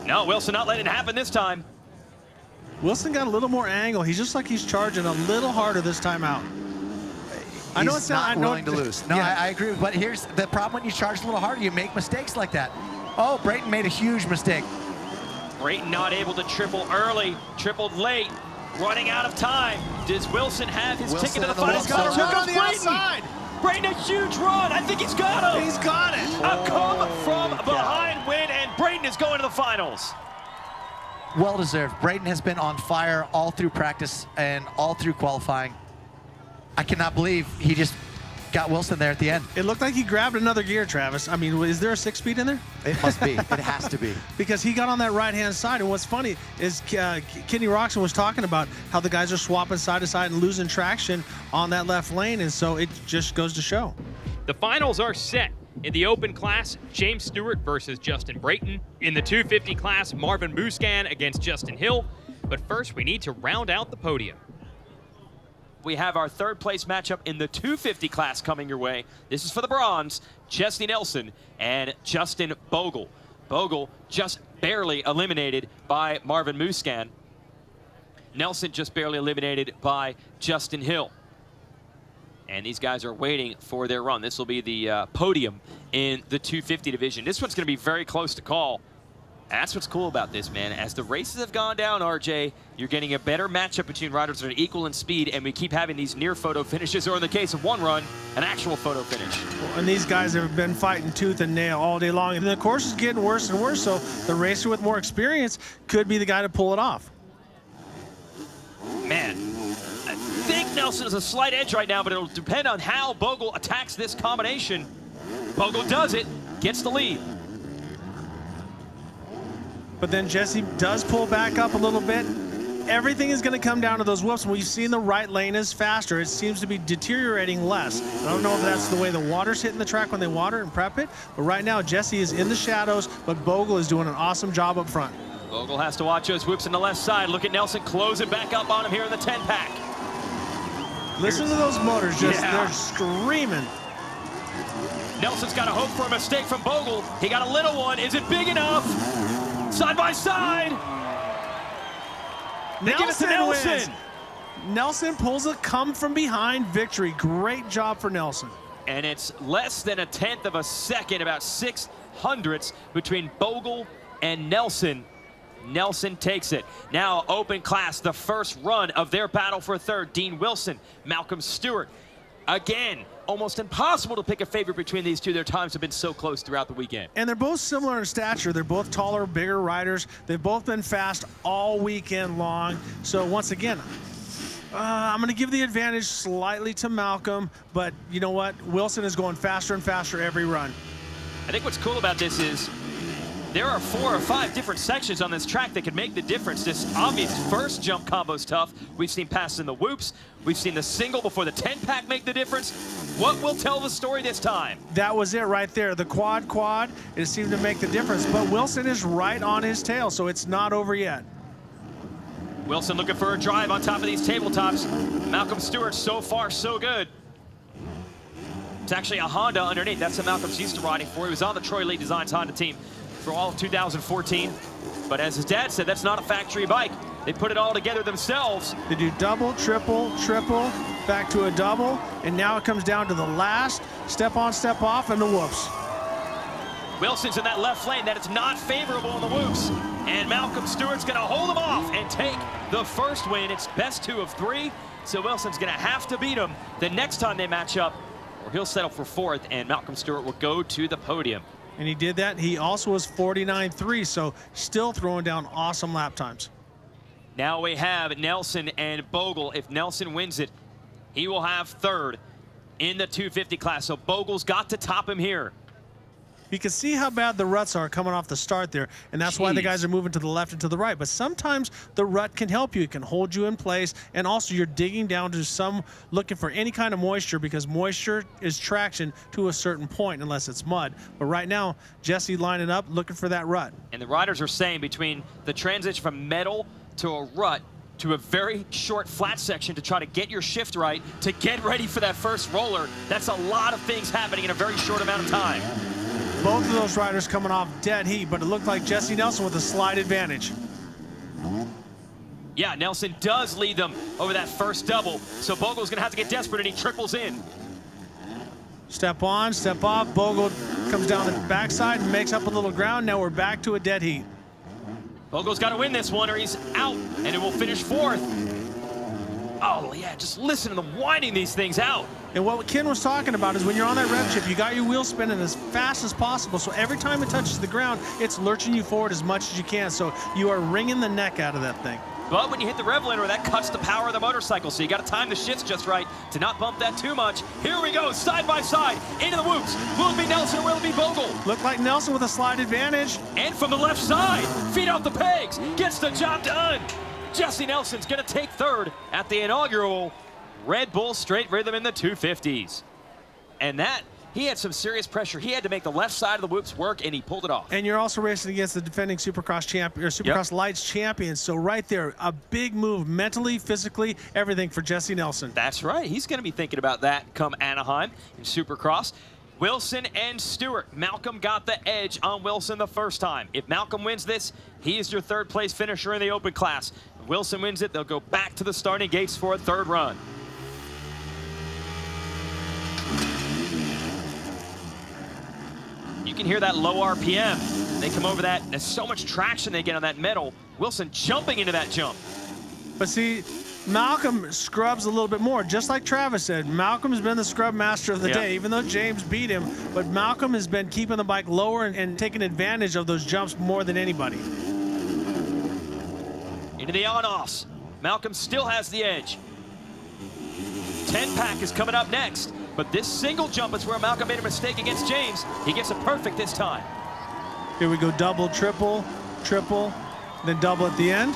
No, Wilson not letting it happen this time.
Wilson got a little more angle. He's just like he's charging a little harder this time out. I know it's
not willing to lose. No, I agree. But here's the problem: when you charge a little harder, you make mistakes like that. Oh, Brayton made a huge mistake.
Brayton not able to triple early, tripled late, running out of time. Does Wilson have his ticket to the final?
He's got a run on the outside.
Brayton, a huge run. I think he's got him.
He's got it.
A come from behind win, and Brayton is going to the finals.
Well deserved. Brayton has been on fire all through practice and all through qualifying. I cannot believe he just got Wilson there at the end.
It looked like he grabbed another gear, Travis. I mean, is there a 6-speed in there?
It must be. It has to be.
Because he got on that right-hand side, and what's funny is Kenny Roxon was talking about how the guys are swapping side to side and losing traction on that left lane, and so it just goes to show.
The finals are set. In the open class, James Stewart versus Justin Brayton. In the 250 class, Marvin Muscan against Justin Hill. But first, we need to round out the podium.
We have our third place matchup in the 250 class coming your way. This is for the bronze, Chesney Nelson and Justin Bogle. Bogle just barely eliminated by Marvin Muscan. Nelson just barely eliminated by Justin Hill. And these guys are waiting for their run. This will be the podium in the 250 division. This one's going to be very close to call. That's what's cool about this, man. As the races have gone down, RJ, you're getting a better matchup between riders that are equal in speed, and we keep having these near photo finishes, or in the case of one run, an actual photo finish.
And these guys have been fighting tooth and nail all day long, and the course is getting worse and worse, so the racer with more experience could be the guy to pull it off.
Man, I think Nelson has a slight edge right now, but it'll depend on how Bogle attacks this combination. Bogle does it, gets the lead.
But then Jesse does pull back up a little bit. Everything is going to come down to those whoops. We've seen the right lane is faster. It seems to be deteriorating less. I don't know if that's the way the water's hitting the track when they water and prep it, but right now Jesse is in the shadows, but Bogle is doing an awesome job up front.
Bogle has to watch those whoops on the left side. Look at Nelson closing back up on him here in the 10-pack.
Listen to those motors, they're screaming.
Nelson's got to hope for a mistake from Bogle. He got a little one. Is it big enough? Side by side. They give it to Nelson.
Wins. Nelson pulls a come from behind victory. Great job for Nelson.
And it's less than a tenth of a second, about 0.06 between Bogle and Nelson. Nelson takes it. Now open class, the first run of their battle for third. Dean Wilson, Malcolm Stewart. Again, almost impossible to pick a favorite between these two. Their times have been so close throughout the weekend.
And they're both similar in stature. They're both taller, bigger riders. They've both been fast all weekend long. So once again, I'm going to give the advantage slightly to Malcolm, but you know what? Wilson is going faster and faster every run.
I think what's cool about this is there are 4 or 5 different sections on this track that could make the difference. This obvious first jump combo's tough. We've seen passes in the whoops. We've seen the single before the 10-pack make the difference. What will tell the story this time?
That was it right there. The quad, it seemed to make the difference. But Wilson is right on his tail, so it's not over yet.
Wilson looking for a drive on top of these tabletops. Malcolm Stewart, so far, so good. It's actually a Honda underneath. That's what Malcolm's used to riding for. He was on the Troy Lee Designs Honda team for all of 2014. But as his dad said, that's not a factory bike. They put it all together themselves.
They do double, triple, back to a double, and now it comes down to the last step on, step off, and the whoops.
Wilson's in that left lane. That is not favorable in the whoops. And Malcolm Stewart's going to hold him off and take the first win. It's best 2 of 3. So Wilson's going to have to beat him the next time they match up, or he'll settle for 4th, and Malcolm Stewart will go to the podium.
And he did that. He also was 49.3, so still throwing down awesome lap times.
Now we have Nelson and Bogle. If Nelson wins it, he will have 3rd in the 250 class. So Bogle's got to top him here.
You can see how bad the ruts are coming off the start there, and that's why the guys are moving to the left and to the right. But sometimes the rut can help you. It can hold you in place, and also you're digging down to looking for any kind of moisture, because moisture is traction to a certain point unless it's mud. But right now, Jesse lining up, looking for that rut.
And the riders are saying between the transition from metal to a rut to a very short flat section to try to get your shift right, to get ready for that first roller, that's a lot of things happening in a very short amount of time.
Both of those riders coming off dead heat, but it looked like Jesse Nelson with a slight advantage.
Yeah, Nelson does lead them over that first double, so Bogle's going to have to get desperate, and he triples in.
Step on, step off. Bogle comes down the backside and makes up a little ground. Now we're back to a dead heat.
Bogle's got to win this one or he's out, and it will finish 4th. Oh, yeah, just listen to them winding these things out.
And what Ken was talking about is when you're on that rev chip, you got your wheel spinning as fast as possible. So every time it touches the ground, it's lurching you forward as much as you can. So you are wringing the neck out of that thing.
But when you hit the rev limiter, that cuts the power of the motorcycle. So you got to time the shifts just right to not bump that too much. Here we go, side by side, into the whoops. Will it be Nelson or will it be Bogle?
Looked like Nelson with a slight advantage.
And from the left side, feet off the pegs, gets the job done. Jesse Nelson's going to take 3rd at the inaugural Red Bull Straight Rhythm in the 250s. And that, he had some serious pressure. He had to make the left side of the whoops work, and he pulled it off.
And you're also racing against the defending Supercross champion, or Supercross Lights champion. So right there, a big move mentally, physically, everything for Jesse Nelson.
That's right. He's going to be thinking about that come Anaheim in Supercross. Wilson and Stewart. Malcolm got the edge on Wilson the first time. If Malcolm wins this, he is your 3rd place finisher in the open class. If Wilson wins it, they'll go back to the starting gates for a 3rd run. You can hear that low RPM. They come over that. There's so much traction they get on that metal. Wilson jumping into that jump.
But see, Malcolm scrubs a little bit more. Just like Travis said, Malcolm's been the scrub master of the day, even though James beat him. But Malcolm has been keeping the bike lower and taking advantage of those jumps more than anybody.
Into the on-offs. Malcolm still has the edge. 10-pack is coming up next. But this single jump is where Malcolm made a mistake against James. He gets it perfect this time.
Here we go, double, triple, then double at the end.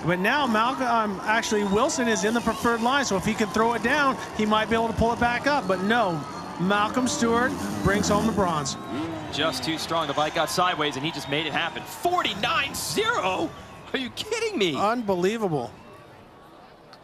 But now Malcolm, actually Wilson is in the preferred line, so if he can throw it down, he might be able to pull it back up. But no, Malcolm Stewart brings home the bronze.
just too strong. The bike got sideways, and he just made it happen. 49.0? Are you kidding me?
Unbelievable.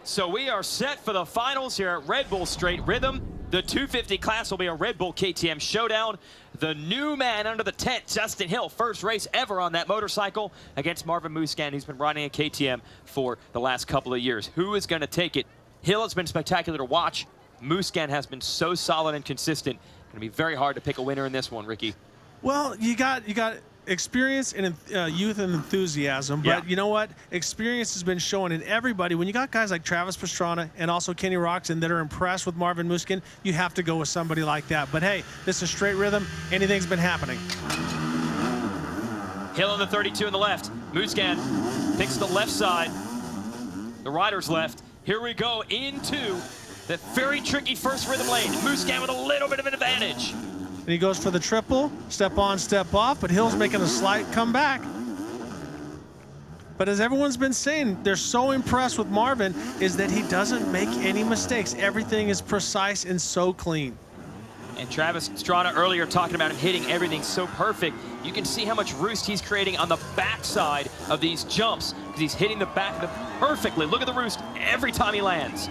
So we are set for the finals here at Red Bull Straight Rhythm. The 250 class will be a Red Bull KTM Showdown. The new man under the tent, Justin Hill, first race ever on that motorcycle against Marvin Musquin, who's been riding a KTM for the last couple of years. Who is going to take it? Hill has been spectacular to watch. Musquin has been so solid and consistent. Going to be very hard to pick a winner in this one, Ricky.
Well, you got experience and youth and enthusiasm, but you know what? Experience has been shown in everybody. When you got guys like Travis Pastrana and also Kenny Roczen that are impressed with Marvin Musquin, you have to go with somebody like that. But hey, this is Straight Rhythm. Anything's been happening.
Hill on the 32 on the left. Musquin picks the left side. The rider's left. Here we go into the very tricky first rhythm lane. Musquin with a little bit of an advantage.
And he goes for the triple, step on, step off, but Hill's making a slight comeback. But as everyone's been saying, they're so impressed with Marvin is that he doesn't make any mistakes. Everything is precise and so clean.
And Travis Pastrana earlier talking about him hitting everything so perfect. You can see how much roost he's creating on the backside of these jumps because he's hitting the back of them perfectly. Look at the roost every time he lands.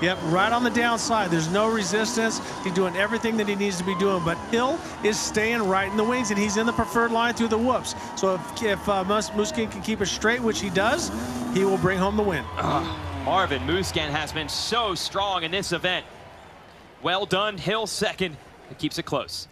Yep, right on the downside. There's no resistance. He's doing everything that he needs to be doing, but Hill is staying right in the wings, and he's in the preferred line through the whoops. So if Musquin can keep it straight, which he does, he will bring home the win.
Marvin Musquin has been so strong in this event. Well done, Hill second. It keeps it close.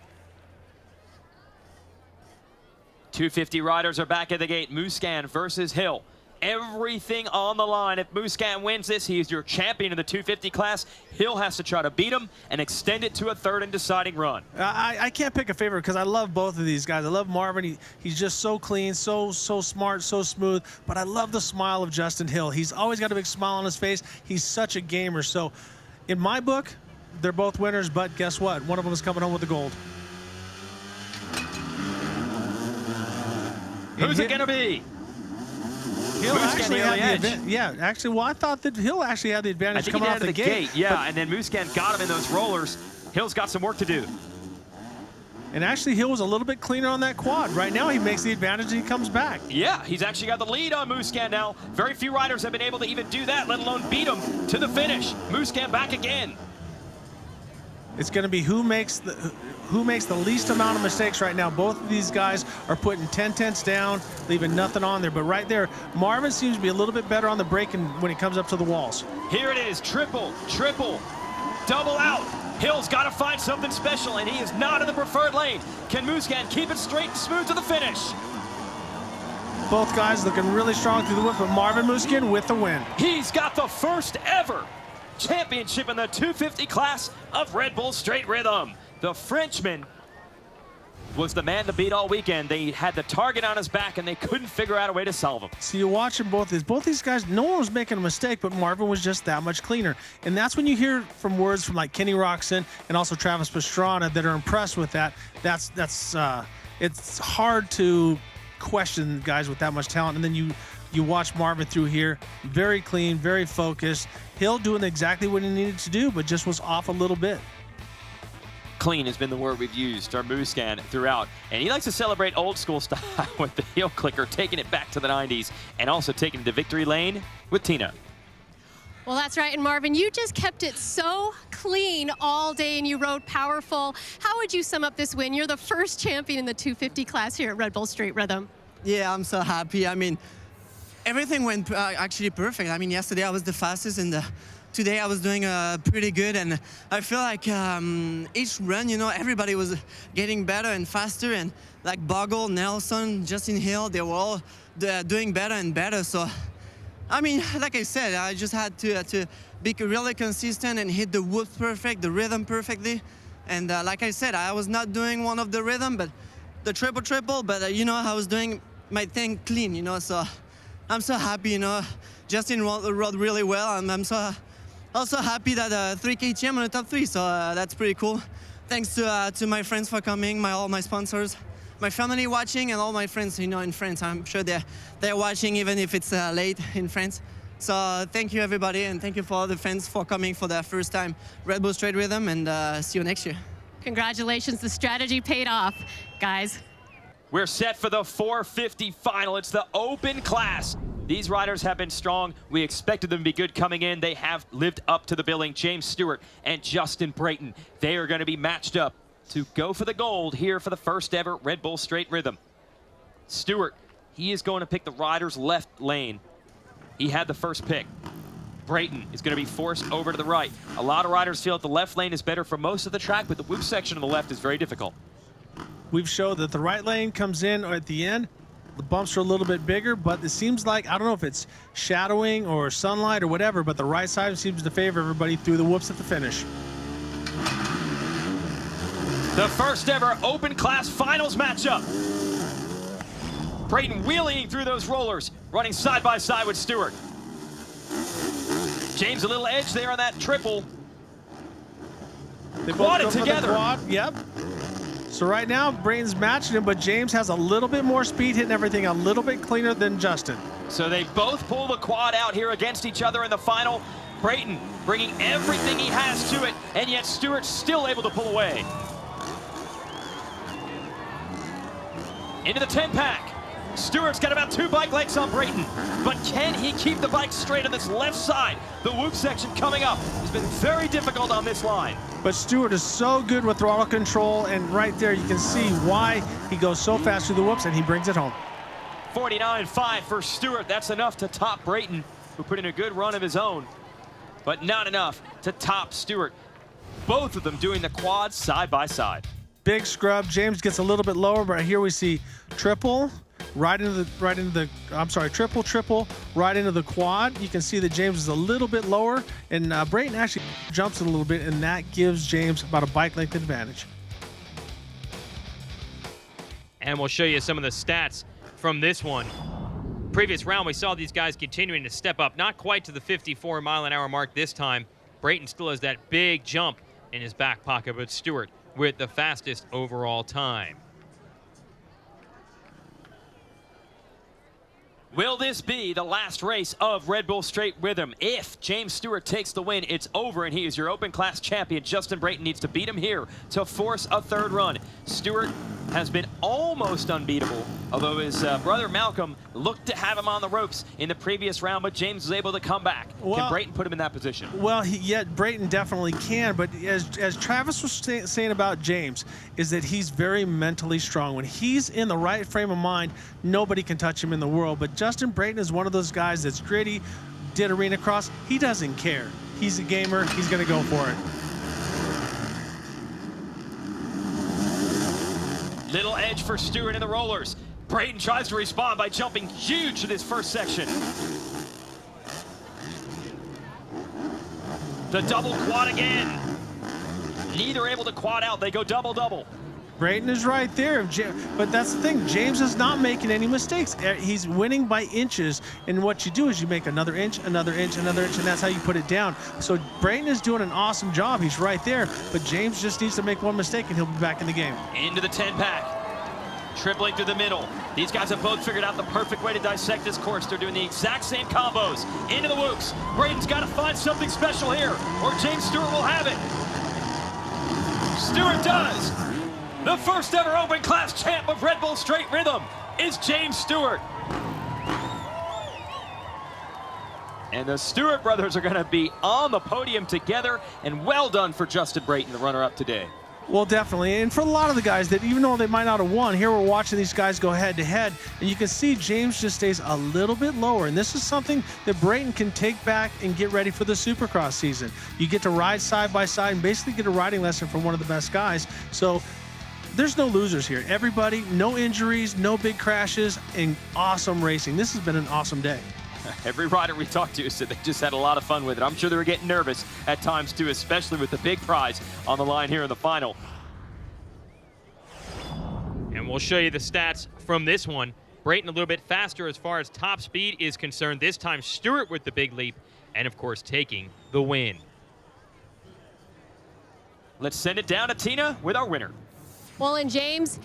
250 riders are back at the gate. Musquin versus Hill. Everything on the line. If Musquin wins this, he is your champion in the 250 class. Hill has to try to beat him and extend it to a third and deciding run.
I can't pick a favorite because I love both of these guys. I love Marvin. He's just so clean, so smart, so smooth. But I love the smile of Justin Hill. He's always got a big smile on his face. He's such a gamer. So in my book, they're both winners, but guess what? One of them is coming home with the gold.
Who's it going to be?
Hill actually had the advantage. Yeah, actually, well, I thought that Hill actually had the advantage coming out of the gate.
Yeah, and then Musquin got him in those rollers. Hill's got some work to do.
And actually, Hill was a little bit cleaner on that quad. Right now, he makes the advantage and he comes back.
Yeah, he's actually got the lead on Musquin now. Very few riders have been able to even do that, let alone beat him to the finish. Musquin back again.
It's going to be who makes the least amount of mistakes right now. Both of these guys are putting 10/10ths down, leaving nothing on there. But right there, Marvin seems to be a little bit better on the braking when he comes up to the walls.
Here it is, triple, double out. Hill's got to find something special, and he is not in the preferred lane. Can Musquin keep it straight and smooth to the finish?
Both guys looking really strong through the whip, but Marvin Musquin with the win.
He's got the first ever championship in the 250 class of Red Bull Straight Rhythm. The Frenchman was the man to beat all weekend. They had the target on his back, and they couldn't figure out a way to solve him.
So you're watching both these guys, no one was making a mistake, but Marvin was just that much cleaner. And that's when you hear from words from like Kenny Roczen and also Travis Pastrana that are impressed with that. It's hard to question guys with that much talent. And then you watch Marvin through here, very clean, very focused. Hill doing exactly what he needed to do, but just was off a little bit.
Clean has been the word we've used, our Musquin, throughout. And he likes to celebrate old school style with the heel clicker, taking it back to the 90s, and also taking it to victory lane with Tina.
Well, that's right. And Marvin, you just kept it so clean all day, and you rode powerful. How would you sum up this win? You're the first champion in the 250 class here at Red Bull Straight Rhythm.
Yeah, I'm so happy. I mean, everything went actually perfect. I mean, yesterday I was the fastest, and today I was doing pretty good. And I feel like each run, you know, everybody was getting better and faster. And like Bogle, Nelson, Justin Hill, they were all doing better and better. So, I mean, like I said, I just had to be really consistent and hit the whoop perfect, the rhythm perfectly. And like I said, I was not doing one of the rhythm, but the triple, but you know, I was doing my thing clean, you know, so I'm so happy, you know. Justin rode really well, and I'm so also happy that 3 KTM on the top 3, so that's pretty cool. Thanks to my friends for coming, all my sponsors, my family watching, and all my friends, you know, in France. I'm sure they're watching even if it's late in France. So thank you everybody, and thank you for all the fans for coming for their first time Red Bull Straight Rhythm, and see you next year.
Congratulations, the strategy paid off, guys.
We're set for the 450 final. It's the open class. These riders have been strong. We expected them to be good coming in. They have lived up to the billing. James Stewart and Justin Brayton. They are going to be matched up to go for the gold here for the first ever Red Bull Straight Rhythm. Stewart, he is going to pick the rider's left lane. He had the first pick. Brayton is going to be forced over to the right. A lot of riders feel that the left lane is better for most of the track, but the whoop section on the left is very difficult.
We've showed that the right lane comes in at the end. The bumps are a little bit bigger, but it seems like, I don't know if it's shadowing or sunlight or whatever, but the right side seems to favor everybody through the whoops at the finish.
The first ever open class finals matchup. Brayton wheeling through those rollers, running side by side with Stewart. James a little edge there on that triple.
They
quad
both
it
go for the
together.
Quad. Yep. So right now, Brayton's matching him, but James has a little bit more speed, hitting everything a little bit cleaner than Justin.
So they both pull the quad out here against each other in the final. Brayton bringing everything he has to it, and yet Stewart's still able to pull away. Into the 10-pack. Stewart's got about 2 bike legs on Brayton, but can he keep the bike straight on this left side? The whoop section coming up has been very difficult on this line.
But Stewart is so good with throttle control, and right there you can see why he goes so fast through the whoops, and he brings it home.
49.5 for Stewart. That's enough to top Brayton, who put in a good run of his own, but not enough to top Stewart. Both of them doing the quads side by side.
Big scrub. James gets a little bit lower, but here we see triple, triple, right into the quad. You can see that James is a little bit lower, and Brayton actually jumps it a little bit, and that gives James about a bike length advantage.
And we'll show you some of the stats from this one. Previous round, we saw these guys continuing to step up, not quite to the 54-mile-an-hour mark this time. Brayton still has that big jump in his back pocket, but Stewart with the fastest overall time.
Will this be the last race of Red Bull Straight Rhythm? If James Stewart takes the win, it's over, and he is your open class champion. Justin Brayton needs to beat him here to force a third run. Stewart has been almost unbeatable, although his brother Malcolm looked to have him on the ropes in the previous round, but James was able to come back. Can Brayton put him in that position?
Well, Brayton definitely can, but as Travis was saying about James, is that he's very mentally strong. When he's in the right frame of mind, nobody can touch him in the world. But Justin Brayton is one of those guys that's gritty, did arena cross. He doesn't care. He's a gamer. He's going to go for it.
Little edge for Stewart in the rollers. Brayton tries to respond by jumping huge to this first section. The double quad again. Neither able to quad out. They go double-double.
Brayton is right there, but that's the thing. James is not making any mistakes. He's winning by inches, and what you do is you make another inch, another inch, another inch, and that's how you put it down. So Brayton is doing an awesome job. He's right there, but James just needs to make one mistake, and he'll be back in the game.
Into the 10-pack. Tripling through the middle. These guys have both figured out the perfect way to dissect this course. They're doing the exact same combos. Into the whoops. Brayton's got to find something special here, or James Stewart will have it. Stewart does. The first ever open class champ of Red Bull Straight Rhythm is James Stewart. And the Stewart brothers are going to be on the podium together, and well done for Justin Brayton, the runner-up today.
Well, definitely. And for a lot of the guys that, even though they might not have won, here we're watching these guys go head-to-head, and you can see James just stays a little bit lower. And this is something that Brayton can take back and get ready for the Supercross season. You get to ride side by side and basically get a riding lesson from one of the best guys. So there's no losers here. Everybody, no injuries, no big crashes, and awesome racing. This has been an awesome day.
Every rider we talked to said they just had a lot of fun with it. I'm sure they were getting nervous at times too, especially with the big prize on the line here in the final.
And we'll show you the stats from this one. Brayton a little bit faster as far as top speed is concerned. This time Stewart with the big leap, and of course taking the win.
Let's send it down to Tina with our winner.
Well, and James,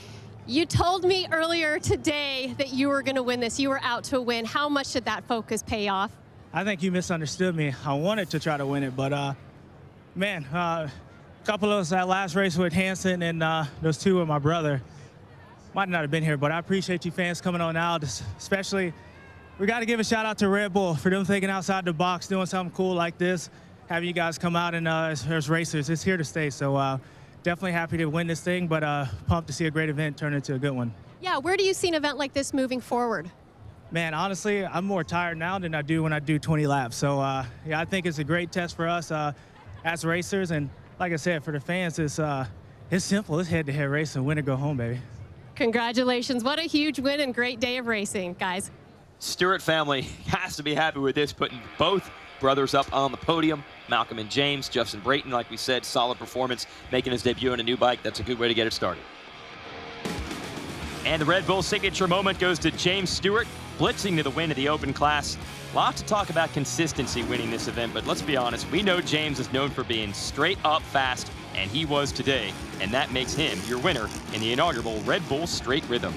you told me earlier today that you were going to win this. You were out to win. How much did that focus pay off?
I think you misunderstood me. I wanted to try to win it, but man, couple of us that last race with Hansen and those two with my brother. Might not have been here, but I appreciate you fans coming on out. Especially, we got to give a shout out to Red Bull for them thinking outside the box, doing something cool like this, having you guys come out and as racers. It's here to stay. So definitely happy to win this thing, but pumped to see a great event turn into a good one.
Yeah, where do you see an event like this moving forward?
Man, honestly, I'm more tired now than I do when I do 20 laps. So yeah, I think it's a great test for us as racers. And like I said, for the fans, it's simple. It's head-to-head racing, win or go home, baby.
Congratulations. What a huge win and great day of racing, guys.
Stewart family has to be happy with this, putting both brothers up on the podium. Malcolm and James, Justin Brayton, like we said, solid performance, making his debut on a new bike. That's a good way to get it started. And the Red Bull signature moment goes to James Stewart, blitzing to the win of the open class. Lots to talk about consistency winning this event, but let's be honest, we know James is known for being straight up fast, and he was today, and that makes him your winner in the inaugural Red Bull Straight Rhythm.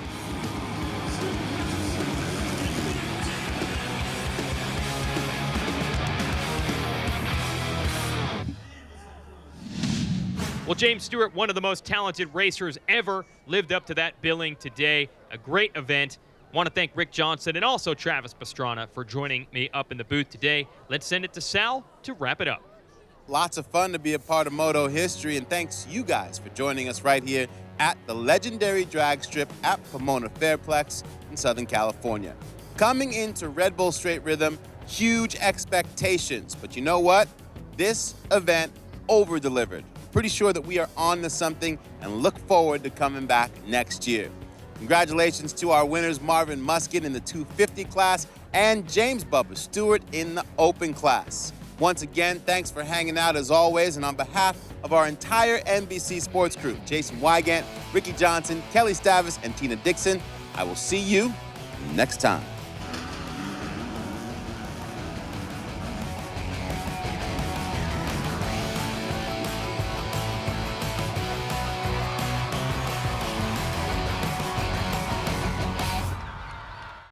Well, James Stewart, one of the most talented racers ever, lived up to that billing today. A great event. Want to thank Rick Johnson and also Travis Pastrana for joining me up in the booth today. Let's send it to Sal to wrap it up.
Lots of fun to be a part of Moto history, and thanks you guys for joining us right here at the legendary drag strip at Pomona Fairplex in Southern California. Coming into Red Bull Straight Rhythm, huge expectations, but you know what? This event over-delivered. Pretty sure that we are on to something and look forward to coming back next year. Congratulations to our winners, Marvin Muskin in the 250 class and James Bubba Stewart in the open class. Once again, thanks for hanging out as always, and on behalf of our entire NBC Sports crew, Jason Wygant, Ricky Johnson, Kelly Stavis, and Tina Dixon, I will see you next time.